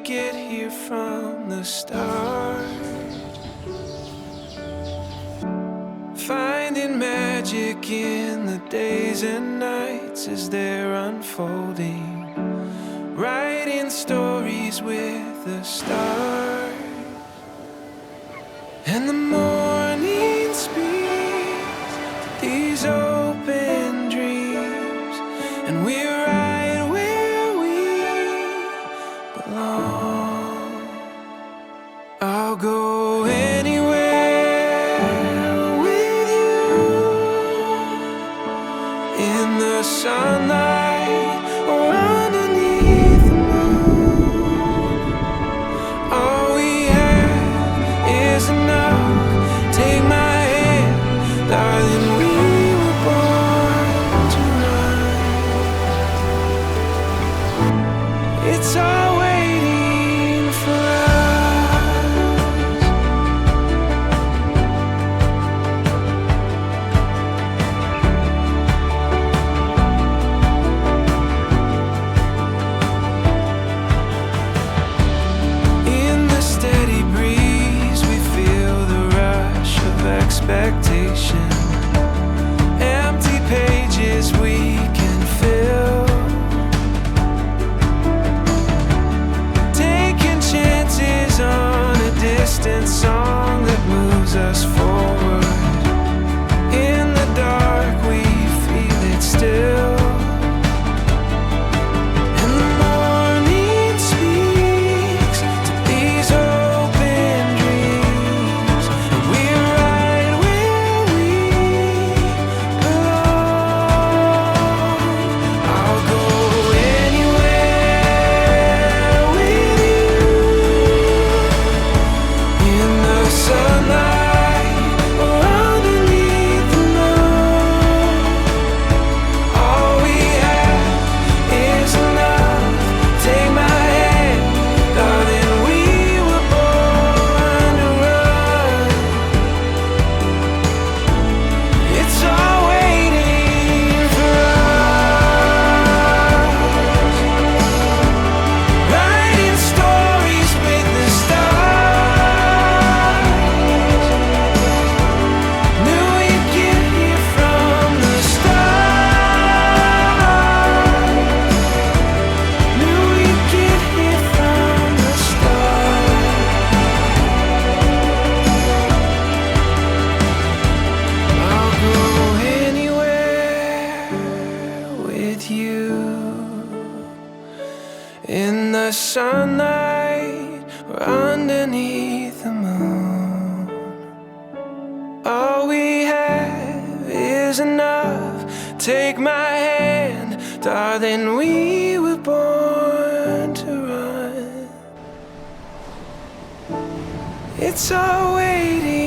get here from the start. Finding magic in the days and nights as they're unfolding. Writing stories with the stars. And the morning speaks to these open dreams, and we're right where we belong. I'll go anywhere with you, in the sunlight or underneath the moon. All we have is enough. Take my hand, darling, we were born to run. It's all waiting for expectation. Empty pages we can fill. Taking chances on a distant song that moves us forward. In the dark we feel it still. And the morning speaks to these open dreams, and we're in the sunlight or underneath the moon. All we have is enough. Take my hand, darling, we were born to run. It's all waiting.